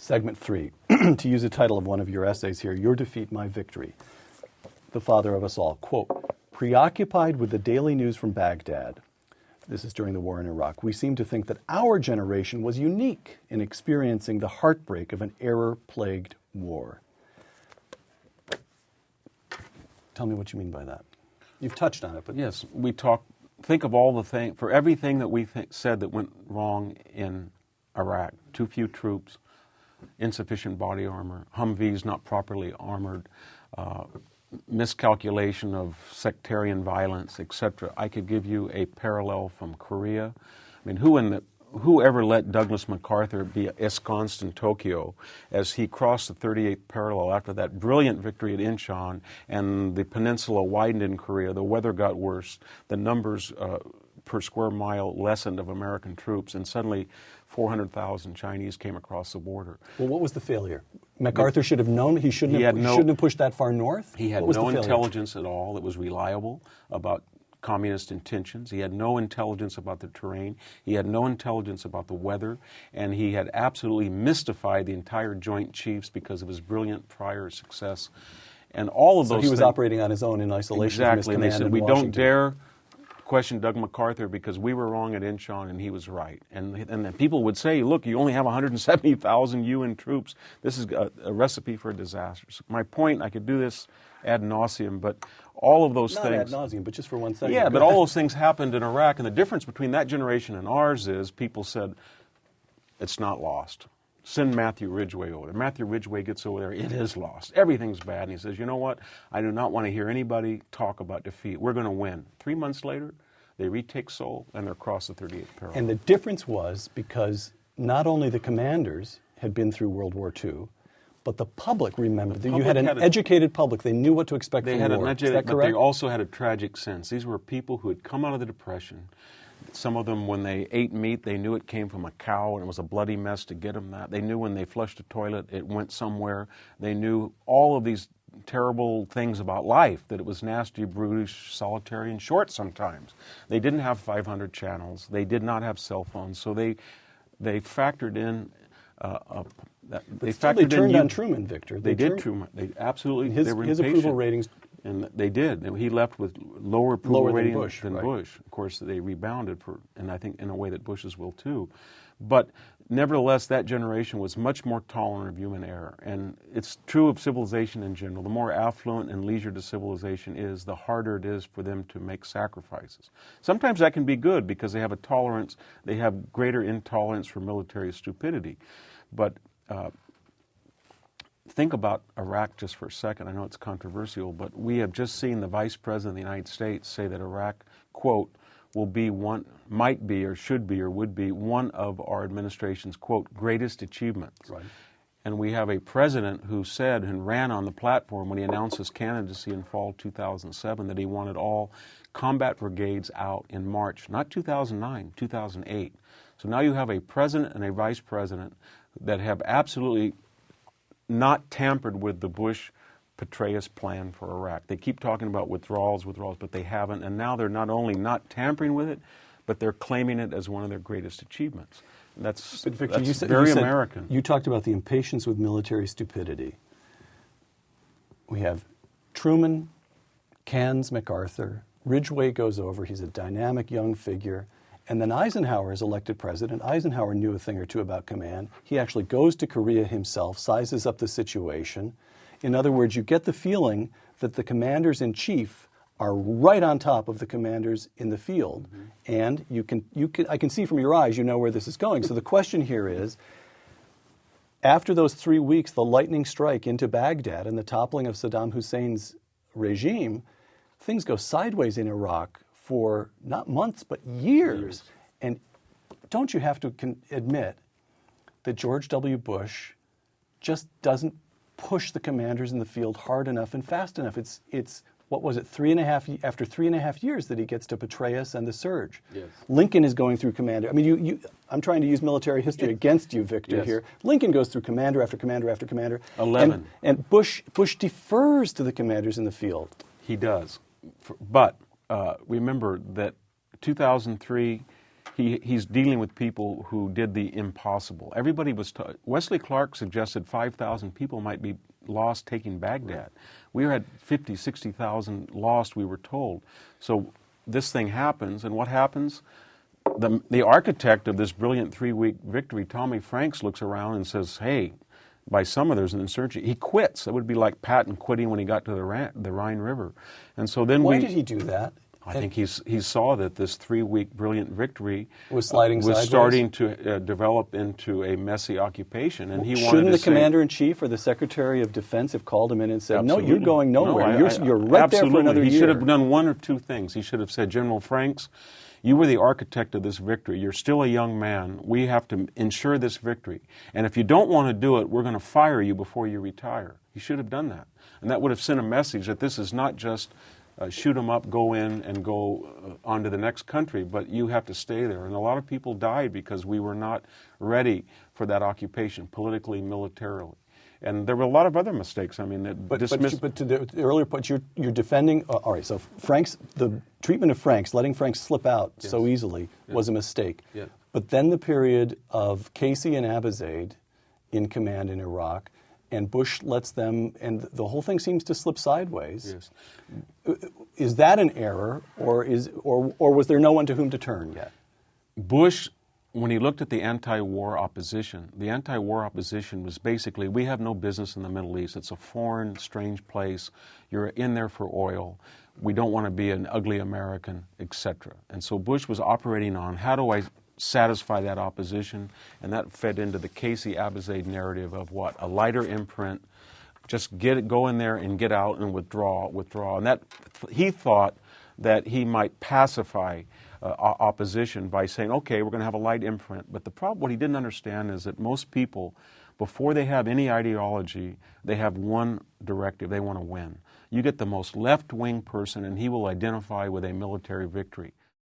Segment 3, to use the title of one of your essays here, Your Defeat, My Victory. The father of us all, quote, preoccupied with the daily news from Baghdad, this is during the war in Iraq, we seem to think that our generation was unique in experiencing the heartbreak of an error-plagued war. Tell me what you mean by that. You've touched on it, but... Yes, think of all the things, for everything that we said that went wrong in Iraq, too few troops, insufficient body armor, Humvees not properly armored, miscalculation of sectarian violence, etc. I could give you a parallel from Korea. I mean, who ever let Douglas MacArthur be ensconced in Tokyo as he crossed the 38th parallel after that brilliant victory at Incheon, and the peninsula widened in Korea, the weather got worse, the numbers per square mile lessened of American troops, and suddenly 400,000 Chinese came across the border. Well, what was the failure? MacArthur should have known he shouldn't have pushed that far north? He had no intelligence at all that was reliable about communist intentions. He had no intelligence about the terrain. He had no intelligence about the weather. And he had absolutely mystified the entire Joint Chiefs because of his brilliant prior success. And all of those things. So he was operating on his own in isolation. Exactly. And they said, we don't dare question Doug MacArthur because we were wrong at Incheon and he was right. And then people would say, look, you only have 170,000 UN troops. This is a recipe for a disaster. So my point, I could do this ad nauseum, but all of those things... Not ad nauseum, but just for 1 second. Yeah, but all those things happened in Iraq, and the difference between that generation and ours is people said, it's not lost. Send Matthew Ridgway over there. Matthew Ridgway gets over there, it is lost. Everything's bad. And he says, you know what? I do not want to hear anybody talk about defeat. We're going to win. 3 months later, they retake Seoul, and they're across the 38th parallel. And the difference was because not only the commanders had been through World War II, but the public remembered. You had an educated public. They knew what to expect from war. Is that correct? They had an educated, but they also had a tragic sense. These were people who had come out of the Depression. Some of them, when they ate meat, they knew it came from a cow, and it was a bloody mess to get them that. They knew when they flushed a toilet, it went somewhere. They knew all of these terrible things about life, that it was nasty, brutish, solitary, and short sometimes. They didn't have 500 channels. They did not have cell phones. So they factored in... They turned on Truman, Victor. They did Truman. They absolutely. His approval ratings. And they did. He left with lower approval rating than right. Bush. Of course, they rebounded and I think in a way that Bush's will too. But nevertheless, that generation was much more tolerant of human error. And it's true of civilization in general. The more affluent and leisured a civilization is, the harder it is for them to make sacrifices. Sometimes that can be good because they have a tolerance, they have greater intolerance for military stupidity. But think about Iraq just for a second. I know it's controversial, but we have just seen the Vice President of the United States say that Iraq, quote, will be might be or should be or would be one of our administration's, quote, greatest achievements. Right. And we have a president who said and ran on the platform when he announced his candidacy in fall 2007 that he wanted all combat brigades out in March, not 2009, 2008. So now you have a president and a vice president that have absolutely not tampered with the Bush-Petraeus plan for Iraq. They keep talking about withdrawals, but they haven't. And now they're not only not tampering with it, but they're claiming it as one of their greatest achievements. That's very American. You talked about the impatience with military stupidity. We have Truman, cans MacArthur, Ridgway goes over, he's a dynamic young figure. And then Eisenhower is elected president. Eisenhower knew a thing or two about command. He actually goes to Korea himself, sizes up the situation. In other words, you get the feeling that the commanders-in-chief are right on top of the commanders in the field. Mm-hmm. And I can see from your eyes, you know where this is going. So the question here is, after those 3 weeks, the lightning strike into Baghdad and the toppling of Saddam Hussein's regime, things go sideways in Iraq for not months, but years. And don't you have to admit that George W. Bush just doesn't push the commanders in the field hard enough and fast enough? It's what was it, after 3.5 years that he gets to Petraeus and the surge. Yes. Lincoln is going through commander. I mean, I'm trying to use military history against you, Victor, here. Lincoln goes through commander after commander after commander. 11. And Bush defers to the commanders in the field. He does. But remember that 2003, he's dealing with people who did the impossible. Everybody was Wesley Clark suggested 5,000 people might be lost taking Baghdad. Right. We had 50, 60,000 lost, we were told. So this thing happens, and what happens? The architect of this brilliant 3-week victory, Tommy Franks, looks around and says, hey, by summer there's an insurgency. He quits. That would be like Patton quitting when he got to the Rhine River. And so then Why did he do that? I think he saw that this 3-week brilliant victory was starting to develop into a messy occupation, and he wanted to Shouldn't the commander-in-chief or the secretary of defense have called him in and said, absolutely. no, you're going nowhere. No, you're right there for another year. He should have done one of two things. He should have said, General Franks, you were the architect of this victory. You're still a young man. We have to ensure this victory. And if you don't want to do it, we're going to fire you before you retire. He should have done that. And that would have sent a message that this is not just shoot them up, go in, and go on to the next country, but you have to stay there. And a lot of people died because we were not ready for that occupation, politically, militarily. And there were a lot of other mistakes. I mean, but to the earlier point, you're defending. All right, so Franks, the treatment of Franks, letting Franks slip out so easily was a mistake. Yeah. But then the period of Casey and Abizaid in command in Iraq, and Bush lets them, and the whole thing seems to slip sideways. Yes. Is that an error, or was there no one to whom to turn yet? Bush, when he looked at the anti-war opposition was basically, we have no business in the Middle East. It's a foreign, strange place. You're in there for oil. We don't want to be an ugly American, etc. And so Bush was operating on, how do I satisfy that opposition? And that fed into the Casey-Abizaid narrative of what? A lighter imprint, just go in there and get out and withdraw. And that he thought that he might pacify opposition by saying, okay, we're going to have a light imprint. But the problem, what he didn't understand is that most people, before they have any ideology, they have one directive. They want to win. You get the most left-wing person, and he will identify with a military victory.